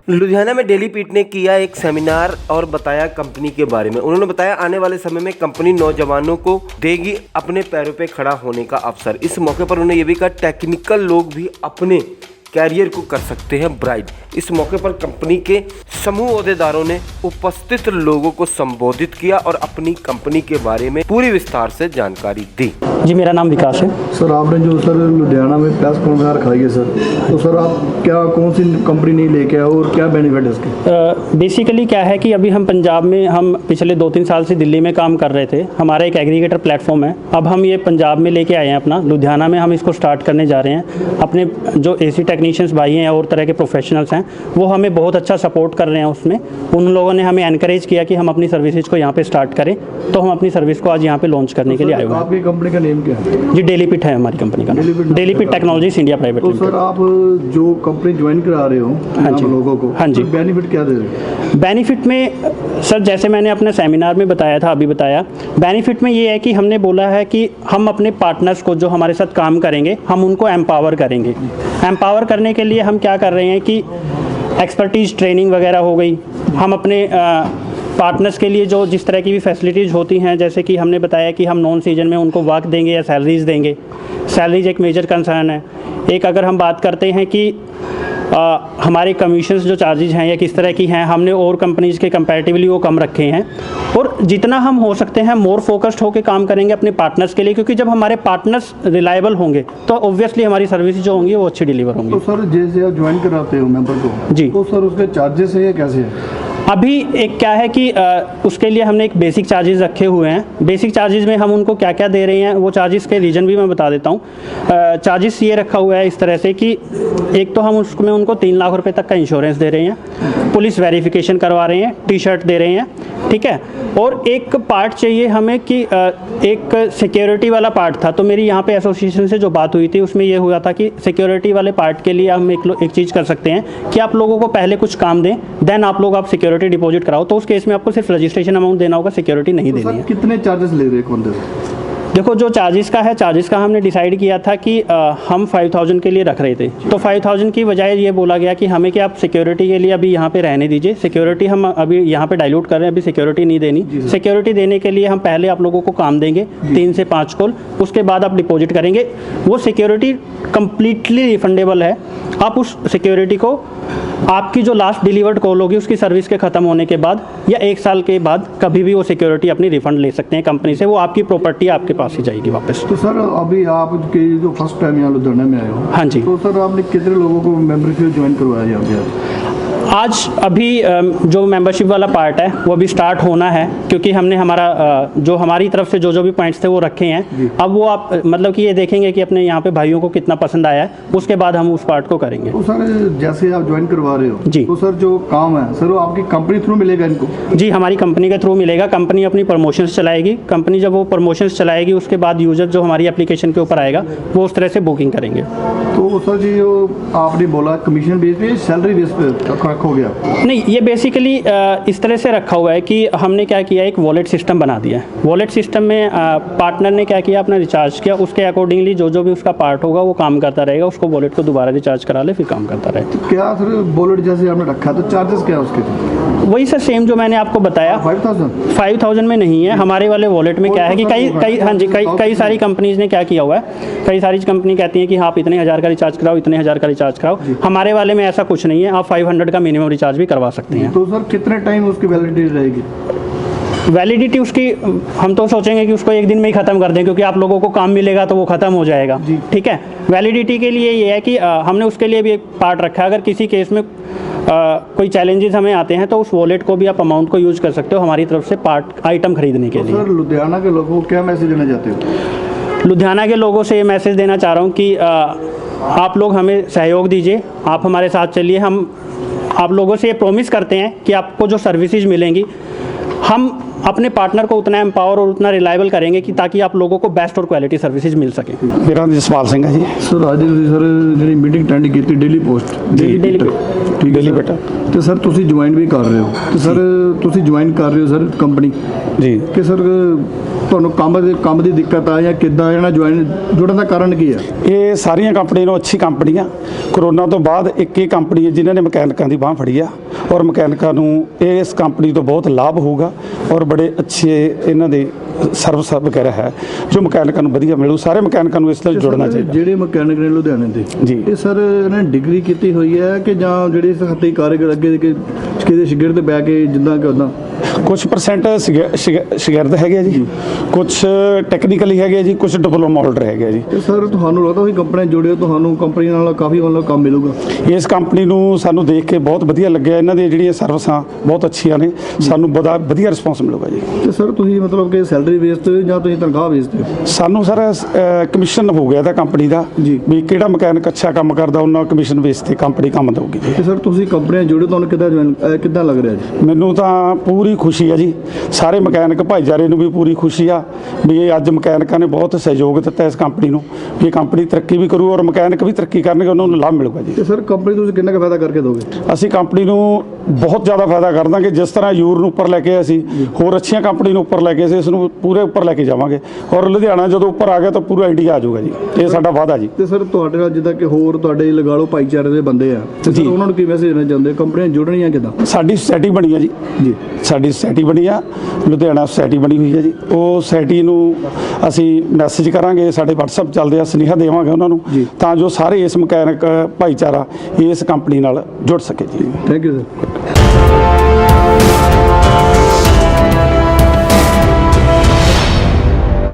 लुधियाना में डेली पीट ने किया एक सेमिनार और बताया कंपनी के बारे में। उन्होंने बताया आने वाले समय में कंपनी नौजवानों को देगी अपने पैरों पे खड़ा होने का अवसर। इस मौके पर उन्होंने ये भी कहा टेक्निकल लोग भी अपने कैरियर को कर सकते हैं ब्राइट। इस मौके पर कंपनी के समूह ओहदेदारों ने उपस्थित लोगों को संबोधित किया और अपनी कंपनी के बारे में पूरी विस्तार से जानकारी दी। जी, मेरा नाम विकास है। सर, आपने जो सर लुधियाना में प्रेस कॉन्फ्रेंस रखाई है सर, तो सर आप क्या कौन सी कंपनी नहीं लेके आए और क्या बेनिफिट है इसके? बेसिकली क्या है कि अभी हम पंजाब में हम पिछले 2-3 साल से दिल्ली में काम कर रहे थे। हमारा एक एग्रीगेटर प्लेटफॉर्म है। अब हम ये पंजाब में लेके आए हैं अपना, लुधियाना में हम इसको स्टार्ट करने जा रहे हैं। अपने जो एसी टेक्नीशियंस भाई हैं और तरह के प्रोफेशनल्स हैं वो हमें बहुत अच्छा सपोर्ट कर रहे हैं। उसमें उन लोगों ने हमें एनकरेज किया कि हम अपनी सर्विसेज को यहाँ पे स्टार्ट करें, तो हम अपनी सर्विस को आज यहाँ पे लॉन्च करने के लिए आए हुए हैं। आपकी कंपनी का नेम क्या है? जी, डेली पिट है हमारी कंपनी का नाम। डेली पिट टेक्नोलॉजीज इंडिया प्राइवेट तो लिमिटेड। सर आप जो कंपनी ज्वाइन करा रहे हो लोगों को, हाँ जी, तो बेनिफिट क्या दे रहे हो? बेनिफिट में सर जैसे मैंने अपने सेमिनार में बताया था, अभी बताया, बेनिफिट में ये है कि हमने बोला है कि हम अपने पार्टनर्स को जो हमारे साथ काम करेंगे हम उनको एम्पावर करेंगे। एम्पावर करने के लिए हम क्या कर रहे हैं कि एक्सपर्टीज ट्रेनिंग वगैरह हो गई। हम अपने पार्टनर्स के लिए जो जिस तरह की भी फैसिलिटीज़ होती हैं, जैसे कि हमने बताया कि हम नॉन सीजन में उनको वर्क देंगे या सैलरीज़ देंगे। सैलरीज एक मेजर कंसर्न है। एक अगर हम बात करते हैं कि हमारे कमीशंस जो चार्जेज हैं या किस तरह की हैं, हमने और कंपनीज़ के कंपैरेटिवली वो कम रखे हैं। और जितना हम हो सकते हैं मोर फोकस्ड होकर काम करेंगे अपने पार्टनर्स के लिए, क्योंकि जब हमारे पार्टनर्स रिलायबल होंगे तो ऑब्वियसली हमारी सर्विस जो होंगी वो अच्छी डिलीवर होंगी। तो सर जैसे आप ज्वाइन कराते हो मेंबर को, जी, तो सर उसके चार्जेस है या कैसे है? अभी एक क्या है कि उसके लिए हमने एक बेसिक चार्जेस रखे हुए हैं। बेसिक चार्जेस में हम उनको क्या क्या दे रहे हैं वो चार्जेस के रीजन भी मैं बता देता हूँ। चार्जेस ये रखा हुआ है इस तरह से कि एक तो हम उसमें उनको 3 लाख रुपए तक का इंश्योरेंस दे रहे हैं, पुलिस वेरिफिकेशन करवा रहे हैं, टी-शर्ट दे रहे हैं, ठीक है। और एक पार्ट चाहिए हमें कि एक सिक्योरिटी वाला पार्ट था। तो मेरी यहाँ पे एसोसिएशन से जो बात हुई थी उसमें ये हुआ था कि सिक्योरिटी वाले पार्ट के लिए हम एक चीज़ कर सकते हैं कि आप लोगों को पहले कुछ काम दें, देन आप सिक्योरिटी डिपॉजिट कराओ। तो उस केस में आपको सिर्फ रजिस्ट्रेशन अमाउंट देना होगा, सिक्योरिटी नहीं देनी है। कितने चार्जेस ले रहे हैं? देखो, जो चार्जेस का है, चार्जेस का हमने डिसाइड किया था कि हम 5000 के लिए रख रहे थे। तो 5000 की बजाय ये बोला गया कि हमें कि आप सिक्योरिटी के लिए अभी यहाँ पे रहने दीजिए। सिक्योरिटी हम अभी यहाँ पे डाइल्यूट कर रहे हैं, अभी सिक्योरिटी नहीं देनी। सिक्योरिटी देने के लिए हम पहले आप लोगों को काम देंगे 3 से 5 कॉल, उसके बाद आप डिपॉजिट करेंगे। वो सिक्योरिटी कम्प्लीटली रिफंडेबल है। आप उस सिक्योरिटी को आपकी जो लास्ट डिलीवर्ड कॉल होगी उसकी सर्विस के ख़त्म होने के बाद या 1 साल के बाद कभी भी वो सिक्योरिटी अपनी रिफंड ले सकते हैं कंपनी से। वो आपकी प्रॉपर्टी आपके पास ही जाएगी वापस। तो सर अभी आपके जो फर्स्ट टाइम यहाँ लुधियाना में आए हो, हाँ जी, तो सर आपने कितने लोगों को मेंबरशिप ज्वाइन करवाया यहाँ पे? आज अभी जो मेंबरशिप वाला पार्ट है वो अभी स्टार्ट होना है, क्योंकि हमने हमारा जो हमारी तरफ से जो भी पॉइंट्स थे वो रखे हैं। अब वो आप मतलब कि ये देखेंगे कि अपने यहाँ पे भाइयों को कितना पसंद आया है, उसके बाद हम उस पार्ट को करेंगे। तो सर जैसे आप ज्वाइन करवा रहे हो जी, तो सर जो काम है सर वो आपकी कंपनी थ्रू मिलेगा इनको? जी, हमारी कंपनी के थ्रू मिलेगा। कंपनी अपनी प्रमोशंस चलाएगी। कंपनी जब वो प्रमोशंस चलाएगी उसके बाद यूजर जो हमारी एप्लीकेशन के ऊपर आएगा वो उस तरह से बुकिंग करेंगे। तो सर जी जो आपने बोला कमीशन बेस पे, सैलरी बेस पे रखोगे आप? नहीं, ये बेसिकली इस तरह से रखा हुआ है कि हमने क्या किया, एक वॉलेट सिस्टम बना दिया है। वॉलेट सिस्टम में पार्टनर ने क्या किया, अपना रिचार्ज किया, उसके अकॉर्डिंगली जो भी उसका पार्ट होगा वो काम करता रहेगा। उसको वॉलेट को दोबारा रिचार्ज करा ले, फिर काम करता रहे। तो क्या सर वॉलेट जैसे आपने रखा तो चार्जेस क्या है उसके? वही सर सेम जो मैंने आपको बताया। 5000 में नहीं है। हमारे वाले वॉलेट में क्या है कि कई सारी कंपनीज ने क्या किया हुआ है, कई सारी कंपनी कहती हैं कि आप इतने हज़ार का रिचार्ज कराओ, इतने हज़ार का रिचार्ज कराओ। हमारे वाले में ऐसा कुछ नहीं है। आप 500 का मिनिमम रिचार्ज भी करवा सकते हैं। तो सर कितने टाइम उसकी वैलिडिटी रहेगी? वैलिडिटी उसकी हम तो सोचेंगे कि उसको 1 दिन में ही ख़त्म कर दें, क्योंकि आप लोगों को काम मिलेगा तो वो ख़त्म हो जाएगा। ठीक है। वैलिडिटी के लिए ये है कि हमने उसके लिए भी एक पार्ट रखा है। अगर किसी केस में कोई चैलेंजेस हमें आते हैं तो उस वॉलेट को भी आप अमाउंट को यूज़ कर सकते हो हमारी तरफ से पार्ट आइटम खरीदने के लिए। सर लुधियाना के लोगों को क्या मैसेज देना चाहते हो? लुधियाना के लोगों से ये मैसेज देना चाह रहा हूँ कि आप लोग हमें सहयोग दीजिए, आप हमारे साथ चलिए। हम आप लोगों से ये प्रॉमिस करते हैं कि आपको जो सर्विसेज मिलेंगी हम अपने पार्टनर को उतना एम्पावर और उतना रिलायबल करेंगे कि ताकि आप लोगों को बेस्ट और क्वालिटी सर्विसेज मिल सके। मेरा नाम जसपाल सिंह है जी। सर आज सर जी मीटिंग अटेंड की डेली पोस्ट डेली बेटा। तो सर तुसी ज्वाइन भी कर रहे हो, तो सर तुसी ज्वाइन कर रहे हो सर कंपनी जी कि सर ਤੁਹਾਨੂੰ ਕੰਮ ਦੀ ਦਿੱਕਤ ਆ ਜਾਂ ਕਿੱਦਾਂ ਇਹਨਾਂ ਜੁੜਨ ਦਾ ਕਾਰਨ ਕੀ ਹੈ? ਇਹ ਸਾਰੀਆਂ ਕੰਪਨੀ ਨੂੰ ਅੱਛੀ ਕੰਪਨੀ ਆ। ਕਰੋਨਾ ਤੋਂ ਬਾਅਦ ਇੱਕ ਹੀ ਕੰਪਨੀ ਹੈ ਜਿਨ੍ਹਾਂ ਨੇ ਮਕੈਨਿਕਾਂ ਦੀ ਬਾਂਹ ਫੜੀ ਆ ਔਰ ਮਕੈਨਿਕਾਂ ਨੂੰ ਇਸ ਕੰਪਨੀ ਤੋਂ ਬਹੁਤ ਲਾਭ ਹੋਊਗਾ ਔਰ ਬੜੇ ਅੱਛੇ ਇਹਨਾਂ ਦੇ ਸਰਵਿਸ ਵਗੈਰਾ ਹੈ ਜੋ ਮਕੈਨਿਕਾਂ ਨੂੰ ਵਧੀਆ ਮਿਲੂ। ਸਾਰੇ ਮਕੈਨਿਕਾਂ ਨੂੰ ਇਸ ਨਾਲ ਜੁੜਨਾ ਚਾਹੀਦਾ। ਜਿਹੜੇ ਮਕੈਨਿਕ ਨੇ ਲੁਧਿਆਣੇ ਦੇ ਜੀ, ਇਹ ਸਰ ਇਹਨਾਂ ਨੇ ਡਿਗਰੀ ਕੀਤੀ ਹੋਈ ਹੈ ਕਿ ਜਾਂ ਜਿਹੜੇ ਹੱਥੀਂ ਕਾਰੀਗਰ ਅੱਗੇ ਕਿਹਦੇ ਸ਼ਿਗਿਰਦ ਤੇ ਬਹਿ ਕੇ ਜਿੱਦਾਂ ਕਿ ਉੱਦਾਂ? ਕੁਝ ਪਰਸੈਂਟ ਸ਼ਾਗਿਰਦ ਹੈਗੇ ਆ ਜੀ, ਕੁਝ ਟੈਕਨੀਕਲੀ ਹੈਗੇ ਆ ਜੀ, ਕੁਝ ਡਿਪਲੋਮਾ ਹੋਲਡਰ ਹੈਗੇ ਆ ਜੀ। ਤੇ ਸਰ ਤੁਹਾਨੂੰ ਲੱਗਦਾ ਵੀ ਕੰਪਨੀ ਜੁੜੇ ਤੁਹਾਨੂੰ ਕੰਪਨੀ ਨਾਲ ਕਾਫੀ ਮਤਲਬ ਕੰਮ ਮਿਲੂਗਾ? ਇਸ ਕੰਪਨੀ ਨੂੰ ਸਾਨੂੰ ਦੇਖ ਕੇ ਬਹੁਤ ਵਧੀਆ ਲੱਗਿਆ। ਇਹਨਾਂ ਦੀਆਂ ਜਿਹੜੀਆਂ ਸਰਵਿਸਾਂ ਬਹੁਤ ਅੱਛੀਆਂ ਨੇ, ਸਾਨੂੰ ਬੜਾ ਵਧੀਆ ਰਿਸਪੌਂਸ ਮਿਲੂਗਾ ਜੀ। ਤੇ ਸਰ ਤੁਸੀਂ ਮਤਲਬ ਕਿ ਸੈਲਰੀ ਬੇਸ ਤੇ ਜਾਂ ਤੁਸੀਂ ਤਨਖਾਹ ਬੇਸ ਤੇ? ਸਾਨੂੰ ਸਰ ਕਮਿਸ਼ਨ ਹੋ ਗਿਆ ਤਾਂ ਕੰਪਨੀ ਦਾ ਜੀ। ਵੀ ਕਿਹੜਾ ਮਕੈਨਿਕ ਅੱਛਾ ਕੰਮ ਕਰਦਾ ਉਹਨਾਂ ਕਮਿਸ਼ਨ ਬੇਸ ਤੇ ਕੰਪਨੀ ਕੰਮ ਦੇਊਗੀ ਜੀ। ਤੇ ਸਰ ਤੁਸੀਂ ਕੰਪਨੀਆਂ ਜੁੜੇ ਤੁਹਾਨੂੰ ਕਿੱਦਾਂ ਲੱਗ ਰਿਹਾ ਜੀ? ਮੈਨੂੰ ਤਾਂ ਪੂਰੀ ਖੁਸ਼ੀ ਆ ਜੀ। ਸਾਰੇ ਮਕੈਨਿਕ ਭਾਈਚਾਰੇ ਨੂੰ ਵੀ ਪੂਰੀ ਖੁਸ਼ੀ ਆ ਵੀ ਇਹ ਅੱਜ ਮਕੈਨਿਕਾਂ ਨੇ ਬਹੁਤ ਸਹਿਯੋਗ ਦਿੱਤਾ ਇਸ ਕੰਪਨੀ ਨੂੰ ਵੀ ਇਹ ਕੰਪਨੀ ਤਰੱਕੀ ਵੀ ਕਰੂ ਔਰ ਮਕੈਨਿਕ ਵੀ ਤਰੱਕੀ ਕਰਨਗੇ, ਉਹਨਾਂ ਨੂੰ ਲਾਭ ਮਿਲੂਗਾ ਜੀ। ਤੇ ਸਰ ਕੰਪਨੀ ਤੁਸੀਂ ਕਿੰਨਾ ਕੁ ਫਾਇਦਾ ਕਰਕੇ ਦੋਗੇ? ਅਸੀਂ ਕੰਪਨੀ ਨੂੰ ਬਹੁਤ ਜ਼ਿਆਦਾ ਫਾਇਦਾ ਕਰ ਦਾਂਗੇ। ਜਿਸ ਤਰ੍ਹਾਂ ਯੂਰ ਨੂੰ ਉੱਪਰ ਲੈ ਕੇ ਅਸੀਂ ਹੋਰ ਅੱਛੀਆਂ ਕੰਪਨੀ ਨੂੰ ਉੱਪਰ ਲੈ ਕੇ ਅਸੀਂ ਇਸ ਨੂੰ ਪੂਰੇ ਉੱਪਰ ਲੈ ਕੇ ਜਾਵਾਂਗੇ ਔਰ ਲੁਧਿਆਣਾ ਜਦੋਂ ਉੱਪਰ ਆ ਗਿਆ ਤਾਂ ਪੂਰਾ ਇੰਡੀਆ ਆ ਜਾਊਗਾ ਜੀ। ਇਹ ਸਾਡਾ ਵਾਅਦਾ ਜੀ। ਤੇ ਸਰ ਤੁਹਾਡੇ ਨਾਲ ਜਿੱਦਾਂ ਕਿ ਹੋਰ ਤੁਹਾਡੇ ਲਗਾ ਲਓ ਭਾਈਚਾਰੇ ਦੇ ਬੰਦੇ ਆ ਤੇ ਸਰ ਉਹਨਾਂ ਨੂੰ ਕੀ ਮੈਸੇਜ ਦੇਣਾ ਚਾਹੁੰਦੇ? ਕੰਪਨੀਆਂ ਜੁੜਨੀਆਂ ਕਿੱਦਾਂ? ਸਾਡੀ ਸੁਸਾਇਟੀ ਬਣੀ ਆ ਜੀ। ਜੀ, ਸਾਡੀ ਸੁਸਾਇਟੀ ਬਣੀ ਆ, ਲੁਧਿਆਣਾ ਸੁਸਾਇਟੀ ਬਣੀ ਹੋਈ ਹੈ ਜੀ। ਉਹ ਸੁਸਾਇਟੀ ਨੂੰ ਅਸੀਂ ਮੈਸੇਜ ਕਰਾਂਗੇ, ਸਾਡੇ WhatsApp ਚੱਲਦੇ ਆ, ਸੁਨੇਹਾ ਦੇਵਾਂਗੇ ਉਹਨਾਂ ਨੂੰ ਤਾਂ ਜੋ ਸਾਰੇ ਇਸ ਮਕੈਨਿਕ ਭਾਈਚਾਰਾ ਇਸ ਕੰਪਨੀ ਨਾਲ ਜੁੜ ਸਕੇ ਜੀ। Thank you sir.